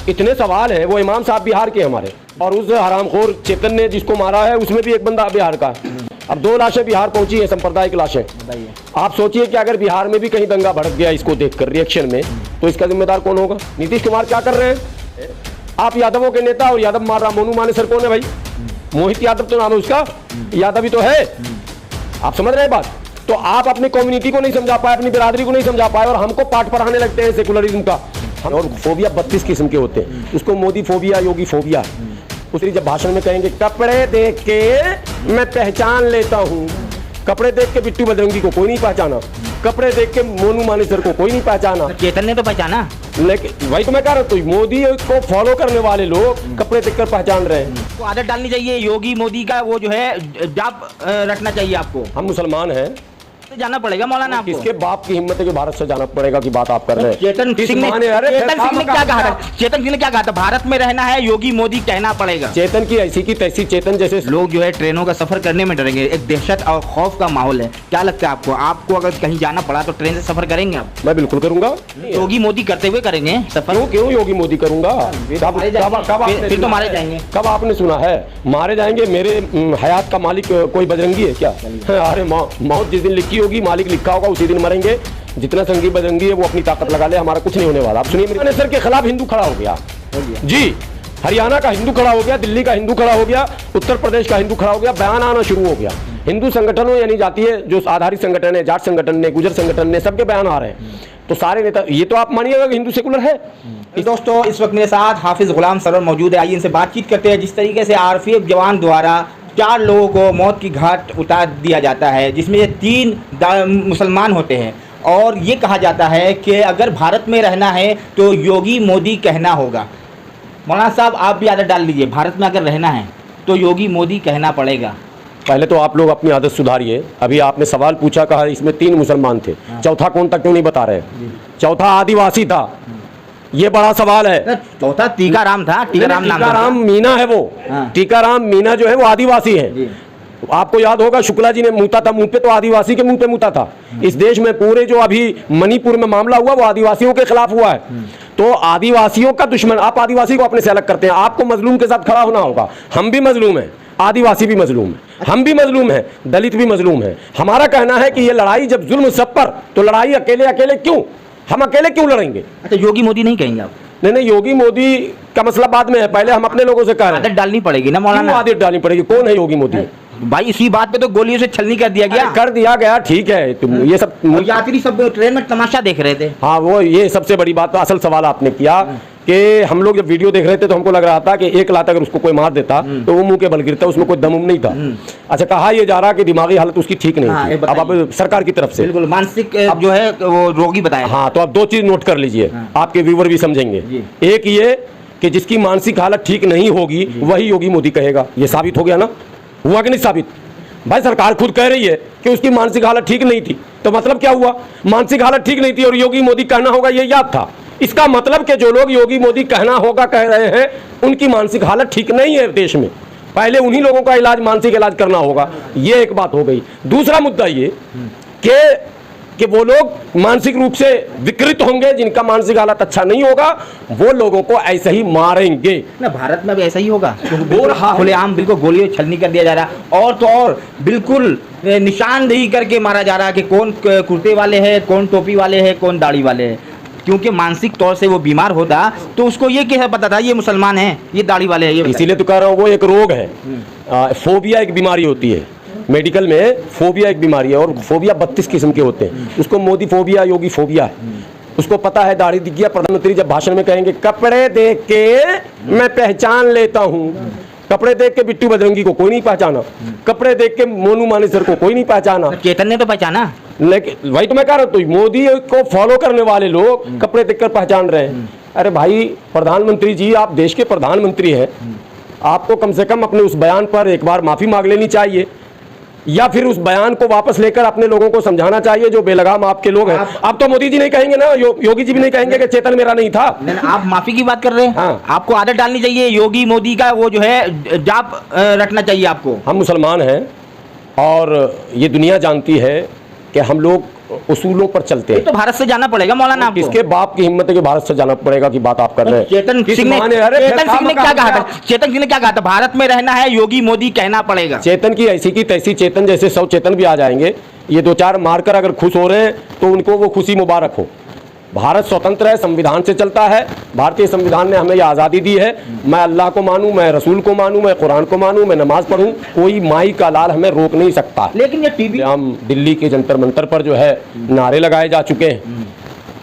इतने सवाल हैं। वो इमाम साहब बिहार के हमारे, और उस हरामखोर चेतन ने जिसको मारा है उसमें भी एक बंदा बिहार का। अब 2 लाशें बिहार पहुंची है, सांप्रदायिक लाशें। आप सोचिए कि अगर बिहार में भी कहीं दंगा भड़क गया इसको देखकर रिएक्शन में, तो इसका जिम्मेदार कौन होगा? नीतीश कुमार क्या कर रहे हैं? आप यादवों के नेता और यादव मार रहा मोनू मानेसर कौन है भाई? मोहित यादव तो नाम है उसका, यादव ही तो है। आप समझ रहे हैं बात? तो आप अपनी कम्युनिटी को नहीं समझा पाए, अपनी बिरादरी को नहीं समझा पाए, और हमको पाठ पढ़ाने लगते हैं सेकुलरिज्म का। और फोबिया 32 किस्म के होते हैं। उसको मोदी फोबिया, योगी फोबिया। उसकी जब भाषण में कहेंगे कपड़े देख के मैं पहचान लेता हूँ, कपड़े देख के बिट्टू बजरंगी को कोई नहीं पहचाना, कपड़े देख के मोनू मानेसर को कोई नहीं पहचाना, चेतन ने तो पहचाना। लेकिन वही तो मैं कह रहा हूँ, मोदी को फॉलो करने वाले लोग कपड़े देखकर पहचान रहे हैं। तो आदत डालनी चाहिए योगी मोदी का, वो जो है जाप रखना चाहिए आपको। हम मुसलमान हैं तो जाना पड़ेगा मौलाना आपको। किसके बाप की हिम्मत है कि भारत से जाना पड़ेगा की बात आप कर रहे हैं? चेतन सिंह ने क्या कहा था? चेतन सिंह ने क्या कहा था? भारत में रहना है, योगी मोदी कहना पड़ेगा। चेतन की ऐसी की तैसी, चेतन जैसे लोग जो है ट्रेनों का सफर करने में डरेंगे। एक दहशत और खौफ का माहौल है। क्या लगता है आपको? आपको अगर कहीं जाना पड़ा तो ट्रेन से सफर करेंगे आप? मैं बिल्कुल करूंगा। योगी मोदी करते हुए करेंगे सफर। क्यों योगी मोदी करूंगा? फिर तो मारे जाएंगे। कब आपने सुना है मारे जाएंगे? मेरे हयात का मालिक कोई बजरंगी है क्या? अरे मौत जिस दिन लिखी होगी, मालिक लिखा होगा, उसी दिन मरेंगे। जितना संगी बजरंगी है वो अपनी ताकत लगा ले, हमारा कुछ नहीं होने वाला। आप सुनिए, मेरे सर के खिलाफ हिंदू खड़ा हो गया जी, हरियाणा का हिंदू खड़ा हो गया, दिल्ली का हिंदू खड़ा हो गया, उत्तर प्रदेश का हिंदू खड़ा हो गया, बयान आना शुरू हो गया। हिंदू संगठनों यानी जातीय जो आधारित संगठन है, जाट संगठन ने, गुजर संगठन ने, सबके बयान आ रहे हैं। तो सारे नेता, ये तो आप मानिएगा कि हिंदू सेकुलर है। दोस्तों, इस वक्त मेरे साथ हाफिज गुलाम सरवर मौजूद है। आइए इनसे बातचीत करते हैं। जिस तरीके से आरपीएफ जवान द्वारा 4 लोगों को मौत की घाट उतार दिया जाता है, जिसमें ये 3 मुसलमान होते हैं, और ये कहा जाता है कि अगर भारत में रहना है तो योगी मोदी कहना होगा। मौलाना साहब, आप भी आदत डाल लीजिए, भारत में अगर रहना है तो योगी मोदी कहना पड़ेगा। पहले तो आप लोग अपनी आदत सुधारिए। अभी आपने सवाल पूछा, कहा इसमें 3 मुसलमान थे, चौथा कौन था क्यों नहीं बता रहे? चौथा आदिवासी था, ये बड़ा सवाल है। चौथा टीकाराम था। टीकाराम मीना है वो। टीकाराम मीना जो है वो आदिवासी है। आपको याद होगा शुक्ला जी ने मुता था मुंह पे, तो आदिवासी के मुंह पे मुता था। इस देश में पूरे जो अभी मणिपुर में मामला हुआ वो आदिवासियों के खिलाफ हुआ है। तो आदिवासियों का दुश्मन, आप आदिवासी को अपने से अलग करते हैं। आपको मजलूम के साथ खड़ा होना होगा। हम भी मजलूम हैं, आदिवासी भी मजलूम है, हम भी मजलूम हैं, दलित भी मजलूम है। हमारा कहना है कि ये लड़ाई जब जुल्म सब पर, तो लड़ाई अकेले अकेले क्यों? हम अकेले क्यों लड़ेंगे? अच्छा, योगी मोदी नहीं कहेंगे आप? नहीं, योगी मोदी का मसला बाद में है, पहले हम अपने लोगों से कह रहे हैं। आदत डालनी पड़ेगी ना मौलाना? आदत डालनी पड़ेगी। कौन है योगी मोदी? भाई इसी बात पे तो गोलियों से छलनी कर दिया गया। कर दिया गया, ठीक है। तुम ये सब यात्री सब ट्रेन में तमाशा देख रहे थे। हाँ, वो ये सबसे बड़ी बात। तो असल सवाल आपने किया कि हम लोग जब वीडियो देख रहे थे तो हमको लग रहा था कि एक लात अगर उसको कोई मार देता तो वो मुंह के बल गिरता, उसमें कोई दम नहीं था। अच्छा, कहा ये जा रहा कि दिमागी हालत उसकी ठीक नहीं थी। अब आप सरकार की तरफ से बिल्कुल मानसिक जो है वो रोगी बताया। हाँ, तो अब 2 चीज नोट कर लीजिए, आपके व्यूवर भी समझेंगे। एक ये कि जिसकी मानसिक हालत ठीक नहीं होगी वही योगी मोदी कहेगा। ये साबित हो गया ना? हुआ कि नहीं साबित? भाई सरकार खुद कह रही है कि उसकी मानसिक हालत ठीक नहीं थी, तो मतलब क्या हुआ? मानसिक हालत ठीक नहीं थी और योगी मोदी कहना होगा, ये याद था। इसका मतलब कि जो लोग योगी मोदी कहना होगा कह रहे हैं, उनकी मानसिक हालत ठीक नहीं है देश में। पहले उन्हीं लोगों का इलाज, मानसिक इलाज करना होगा। ये एक बात हो गई। दूसरा मुद्दा ये कि वो लोग मानसिक रूप से विकृत होंगे, जिनका मानसिक हालत अच्छा नहीं होगा, वो लोगों को ऐसे ही मारेंगे ना। भारत में भी ऐसा ही होगा, खुलेआम बिल्कुल गोलियों छलनी कर दिया जा रहा है, और तो और बिल्कुल निशानदेही करके मारा जा रहा है कि कौन कुर्ते वाले हैं, कौन टोपी वाले हैं, कौन दाढ़ी वाले हैं। क्योंकि मानसिक तौर से वो बीमार होता तो उसको ये कैसे पता था ये मुसलमान है, ये दाढ़ी वाले हैं? इसीलिए तो कह रहा हूँ, वो एक रोग है। फोबिया एक बीमारी होती है मेडिकल में। फोबिया एक बीमारी है, और फोबिया 32 किस्म के होते हैं। उसको मोदी फोबिया, योगी फोबिया है। उसको पता है, दाढ़ी दिख गया। प्रधानमंत्री जब भाषण में कहेंगे कपड़े देख के मैं पहचान लेता हूँ, कपड़े देख के बिट्टू बजरंगी को कोई नहीं पहचाना, कपड़े देख के मोनू मानेसर को कोई नहीं पहचाना। चेतन ने तो पहचाना। लेकिन वही तो मैं कह रहा हूँ, मोदी को फॉलो करने वाले लोग कपड़े देखकर पहचान रहे हैं। अरे भाई प्रधानमंत्री जी, आप देश के प्रधानमंत्री हैं, आपको कम से कम अपने उस बयान पर एक बार माफी मांग लेनी चाहिए, या फिर उस बयान को वापस लेकर अपने लोगों को समझाना चाहिए जो बेलगाम आपके लोग हैं। अब तो मोदी जी नहीं कहेंगे ना, योगी जी भी नहीं कहेंगे कि चेतन मेरा नहीं था। आप माफी की बात कर रहे हैं। हाँ। आपको आदत डालनी चाहिए योगी मोदी का, वो जो है जाप रखना चाहिए आपको। हम मुसलमान हैं और ये दुनिया जानती है कि हम लोग उसूलों पर चलते ये हैं। तो भारत से जाना पड़ेगा मौलाना आपको। किसके बाप की हिम्मत है कि भारत से जाना पड़ेगा की बात आप कर रहे हैं? चेतन सिंह ने क्या कहा था? चेतन सिंह ने क्या कहा था? भारत में रहना है, योगी मोदी कहना पड़ेगा। चेतन की ऐसी की तैसी चेतन, जैसे 100 चेतन भी आ जाएंगे, ये 2-4 मारकर अगर खुश हो रहे हैं तो उनको वो खुशी मुबारक हो। भारत स्वतंत्र है, संविधान से चलता है। भारतीय संविधान ने हमें ये आज़ादी दी है। मैं अल्लाह को मानूं, मैं रसूल को मानूं, मैं कुरान को मानूं, मैं नमाज पढ़ूं, कोई माई का लाल हमें रोक नहीं सकता। लेकिन ये टीवी हम दिल्ली के जंतर मंतर पर जो है नारे लगाए जा चुके हैं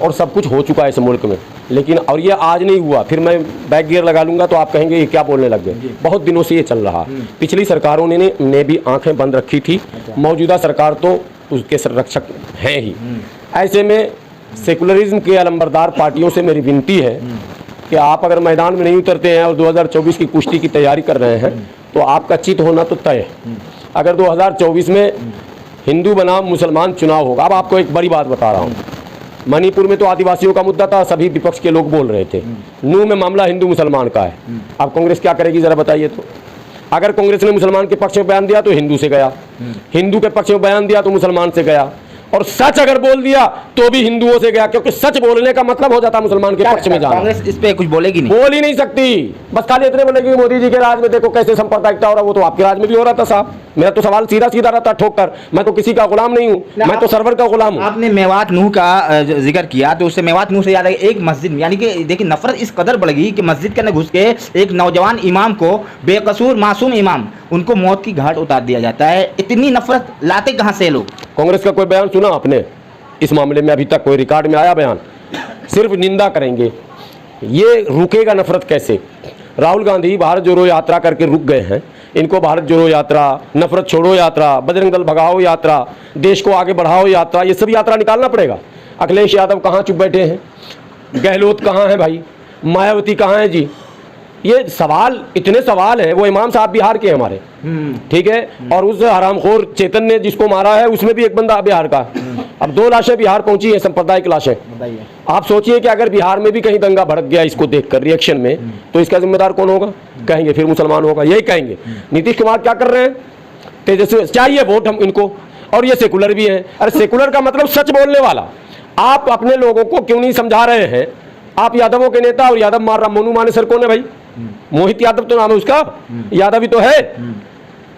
और सब कुछ हो चुका है इस मुल्क में, लेकिन और ये आज नहीं हुआ। फिर मैं बैक गियर लगा लूंगा तो आप कहेंगे ये क्या बोलने लग गए। बहुत दिनों से ये चल रहा। पिछली सरकारों ने भी आंखें बंद रखी थी। मौजूदा सरकार तो उसके संरक्षक हैं ही। ऐसे में सेकुलरिज्म के अलंबरदार पार्टियों से मेरी विनती है कि आप अगर मैदान में नहीं उतरते हैं और 2024 की कुश्ती की तैयारी कर रहे हैं तो आपका चित होना तो तय है। अगर 2024 में हिंदू बनाम मुसलमान चुनाव होगा, अब आपको एक बड़ी बात बता रहा हूँ, मणिपुर में तो आदिवासियों का मुद्दा था, सभी विपक्ष के लोग बोल रहे थे। नूह में मामला हिंदू मुसलमान का है। अब कांग्रेस क्या करेगी जरा बताइए तो? अगर कांग्रेस ने मुसलमान के पक्ष में बयान दिया तो हिंदू से गया, हिंदू के पक्ष में बयान दिया तो मुसलमान से गया, और सच अगर बोल दिया तो भी हिंदुओं से गया, क्योंकि सच बोलने का मतलब हो जाता है मुसलमान के पक्ष में जाना। कांग्रेस इस पे कुछ बोलेगी नहीं? बोल ही नहीं सकती। बस खाली इतने बोलेगी कि मोदी जी के राज में देखो कैसे सांप्रदायिकता हो रहा है। वो तो आपके राज में भी हो रहा था साहब। मेरा तो सवाल सीधा सीधा रहता ठोक कर, मैं तो किसी का गुलाम नहीं हूँ, मैं तो सर्वर का गुलाम हूँ। आपने मेवात नूह का जिक्र किया तो उससे मेवात नूह से याद है एक मस्जिद, यानी कि देखिए नफरत इस कदर बढ़ गई कि मस्जिद के अंदर घुस के एक नौजवान इमाम को, बेकसूर मासूम इमाम, उनको मौत की घाट उतार दिया जाता है। इतनी नफरत लाते कहाँ से लोग? कांग्रेस का कोई बयान सुना आपने इस मामले में? अभी तक कोई रिकॉर्ड में आया बयान? सिर्फ निंदा करेंगे। ये रुकेगा नफरत कैसे? राहुल गांधी भारत जोड़ो यात्रा करके रुक गए हैं। इनको भारत जोड़ो यात्रा, नफरत छोड़ो यात्रा, बजरंग दल भगाओ यात्रा, देश को आगे बढ़ाओ यात्रा, ये सब यात्रा निकालना पड़ेगा। अखिलेश यादव कहाँ चुप बैठे हैं? गहलोत कहाँ है भाई? मायावती कहाँ है जी? ये सवाल, इतने सवाल हैं। वो इमाम साहब बिहार के हमारे, ठीक है, और उस हरामखोर चेतन ने जिसको मारा है उसमें भी एक बंदा बिहार का। अब 2 लाशें बिहार पहुंची हैं, सांप्रदायिक लाशें। आप सोचिए कि अगर बिहार में भी कहीं दंगा भड़क गया इसको देखकर रिएक्शन में, तो इसका जिम्मेदार कौन होगा? कहेंगे फिर मुसलमान होगा, यही कहेंगे। नीतीश कुमार क्या कर रहे हैं? तेजस्वी चाहिए वोट हम इनको, और ये सेकुलर भी है। अरे सेकुलर का मतलब सच बोलने वाला। आप अपने लोगों को क्यों नहीं समझा रहे हैं? आप यादवों के नेता, और यादव मार रहा मोनू मानेसर कौन है भाई? मोहित यादव तो नाम है उसका, यादव ही तो है।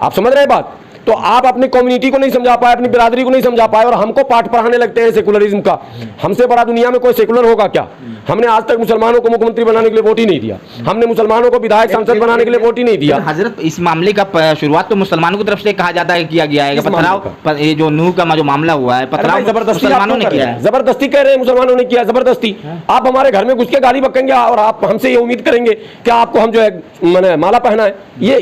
आप समझ रहे बात? तो आप अपनी कम्युनिटी को नहीं समझा पाए, अपनी बिरादरी को नहीं समझा पाए, और हमको पाठ पढ़ाने लगते हैं सेकुलरिज्म का। हमसे बड़ा दुनिया में कोई सेकुलर होगा क्या? हमने आज तक मुसलमानों को मुख्यमंत्री बनाने के लिए वोट ही नहीं दिया। हमने मुसलमानों को विधायक सांसद बनाने के लिए वोट ही नहीं दिया। हजरत, इस मामले का शुरुआत तो मुसलमानों की तरफ से कहा जाता है किया गया है। पथराव, ये जो नूह का जो मामला हुआ है, पथराव जबरदस्ती मुसलमानों ने किया है। जबरदस्ती कह रहे हैं, मुसलमानों ने किया जबरदस्ती। आप हमारे घर में घुस के गाली बकेंगे और आप हमसे ये उम्मीद करेंगे कि आपको हम जो है मैंने माला पहना है। ये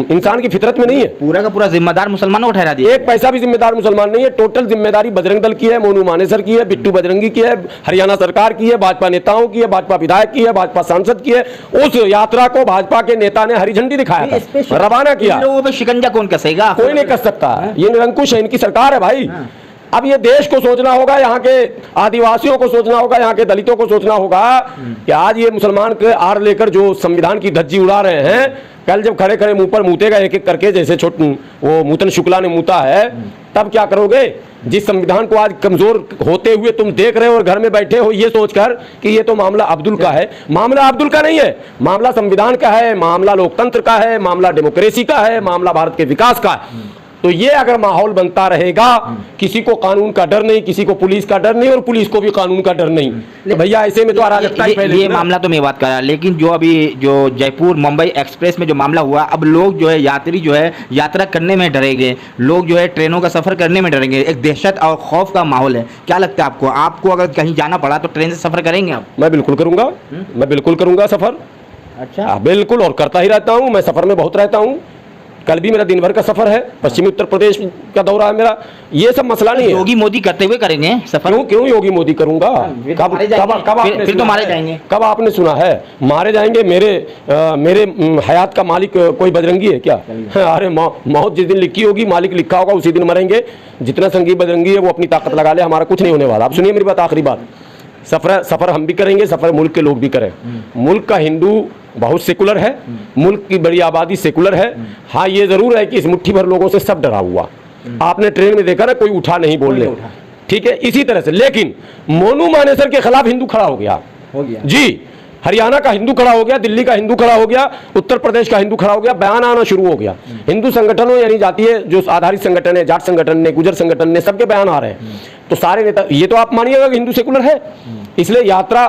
इंसान की फितरत में नहीं है। पूरा का पूरा जिम्मेदार मुसलमानों को ठहरा दिया। एक पैसा भी जिम्मेदार मुसलमान नहीं है। टोटल जिम्मेदारी बजरंग दल की है, मोनू मानेसर की है, बिट्टू बजरंगी की है, हरियाणा सरकार की है, भाजपा नेताओं की है, भाजपा विधायक की है, भाजपा सांसद की है। उस यात्रा को भाजपा के नेता ने हरी झंडी दिखाया था, रवाना किया। लोगों पे शिकंजा कौन कसेगा? कोई नहीं कस सकता। ये निरंकुश है, इनकी सरकार है भाई। अब ये देश को सोचना होगा, यहाँ के आदिवासियों को सोचना होगा, यहाँ के दलितों को सोचना होगा कि आज ये मुसलमान के आड़ लेकर जो संविधान की धज्जी उड़ा रहे हैं, कल जब खड़े खड़े मुंह पर मूतेगा एक एक करके, जैसे वो मूतन शुक्ला ने मूता है, तब क्या करोगे? जिस संविधान को आज कमजोर होते हुए तुम देख रहे हो और घर में बैठे हो ये सोचकर कि ये तो मामला अब्दुल का है। मामला अब्दुल का नहीं है, मामला संविधान का है, मामला लोकतंत्र का है, मामला डेमोक्रेसी का है, मामला भारत के विकास का है। तो ये अगर माहौल बनता रहेगा, किसी को कानून का डर नहीं, किसी को पुलिस का डर नहीं, और पुलिस को भी कानून का डर नहीं, तो भैया ऐसे में तो अराजकता ही फैलेगी। ये मामला तो मैं बात कर रहा, लेकिन जो अभी जो जयपुर मुंबई एक्सप्रेस में जो मामला हुआ, अब लोग जो है यात्री जो है यात्रा करने में डरेंगे, लोग जो है ट्रेनों का सफर करने में डरेंगे। एक दहशत और खौफ का माहौल है। क्या लगता है आपको? आपको अगर कहीं जाना पड़ा तो ट्रेन से सफर करेंगे आप? मैं बिल्कुल करूंगा, मैं बिल्कुल करूंगा सफर। अच्छा, बिल्कुल, और करता ही रहता हूँ। मैं सफर में बहुत रहता हूँ। कल भी मेरा दिन भर का सफर है, पश्चिमी उत्तर प्रदेश का दौरा है मेरा। ये सब मसला नहीं है। योगी मोदी करते हुए करेंगे सफर? क्यों योगी मोदी करूंगा? कब फिर तो मारे जाएंगे। कब आपने सुना है मारे जाएंगे? मेरे हयात का मालिक कोई बजरंगी है क्या? अरे मौत जिस दिन लिखी होगी, मालिक लिखा होगा, उसी दिन मरेंगे। जितना संगी बजरंगी है वो अपनी ताकत लगा ले, हमारा कुछ नहीं होने वाला। आप सुनिए मेरी बात, आखिरी बात। सफर हम भी करेंगे, सफर मुल्क के लोग भी करें। मुल्क का हिंदू बहुत सेकुलर है, मुल्क की बड़ी आबादी सेकुलर है। हाँ, ये जरूर है कि इस मुट्ठी भर लोगों से सब डरा हुआ। आपने ट्रेन में देखा ना, कोई उठा नहीं बोलने। ठीक है, इसी तरह से। लेकिन मोनू मानेसर के खिलाफ हिंदू खड़ा हो गया जी, हरियाणा का हिंदू खड़ा हो गया, दिल्ली का हिंदू खड़ा हो गया, उत्तर प्रदेश का हिंदू खड़ा हो गया, बयान आना शुरू हो गया। हिंदू संगठनों यानी जातीय जो आधारित संगठन है, जाट संगठन ने, गुजर संगठन ने, सबके बयान आ रहे हैं। तो सारे नेता, ये तो आप मानिएगा कि हिंदू सेकुलर है, इसलिए यात्रा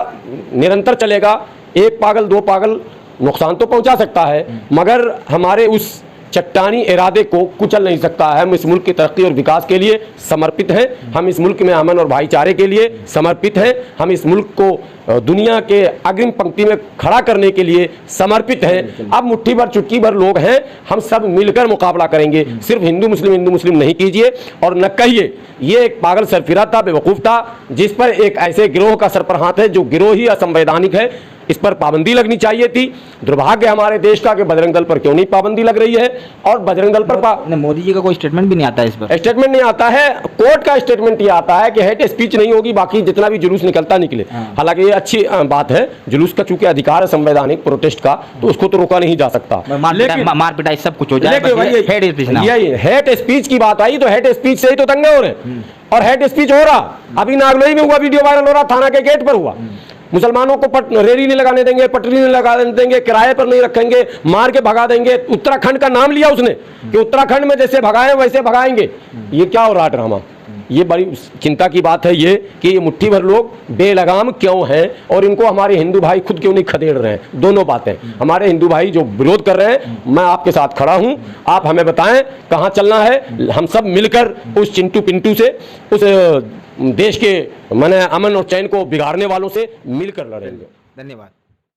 निरंतर चलेगा। एक पागल दो पागल नुकसान तो पहुंचा सकता है, मगर हमारे उस चट्टानी इरादे को कुचल नहीं सकता है। हम इस मुल्क की तरक्की और विकास के लिए समर्पित हैं, हम इस मुल्क में अमन और भाईचारे के लिए समर्पित हैं, हम इस मुल्क को दुनिया के अग्रिम पंक्ति में खड़ा करने के लिए समर्पित हैं। अब मुट्ठी भर चुटकी भर लोग हैं, हम सब मिलकर मुकाबला करेंगे। सिर्फ हिंदू मुस्लिम नहीं कीजिए, और न कहिए ये एक पागल सरफिरा था, बेवकूफ़ था, जिस पर एक ऐसे गिरोह का सरपरहाथ है जो गिरोह ही असंवैधानिक है। इस पर पाबंदी लगनी चाहिए थी। दुर्भाग्य हमारे देश का कि बजरंग दल पर क्यों नहीं पाबंदी लग रही है, और बजरंग दल पर मोदी जी का कोई स्टेटमेंट भी नहीं आता है इस पर। स्टेटमेंट नहीं आता है, कोर्ट का स्टेटमेंट ये आता है कि हेट स्पीच नहीं होगी, बाकी जितना भी जुलूस निकलता निकले। हालांकि ये अच्छी बात है, जुलूस का चूंकि अधिकार है संवैधानिक प्रोटेस्ट का, तो उसको तो रोका नहीं जा सकता। मार पिटाई सब कुछ हो जाए, यही हेट स्पीच की बात आई, तो हेट स्पीच से ही तो दंगे हो रहे हैं, और हेट स्पीच हो रहा अभी नागलोई में हुआ, वीडियो वायरल हो रहा, थाना के गेट पर हुआ। मुसलमानों को रेडी नहीं लगाने देंगे, पटरी नहीं लगाने देंगे, किराए पर नहीं रखेंगे, मार के भगा देंगे। उत्तराखंड का नाम लिया उसने कि उत्तराखंड में जैसे भगाए वैसे भगाएंगे। ये क्या हो रहा ड्रामा? ये बड़ी चिंता की बात है ये कि ये मुट्ठी भर लोग बेलगाम क्यों हैं, और इनको हमारे हिंदू भाई खुद क्यों नहीं खदेड़ रहे हैं। दोनों बातें, हमारे हिंदू भाई जो विरोध कर रहे हैं, मैं आपके साथ खड़ा हूं, आप हमें बताएं कहां चलना है। हम सब मिलकर उस चिंटू पिंटू से, उस देश के अमन और चैन को बिगाड़ने वालों से मिलकर लड़ेंगे। धन्यवाद।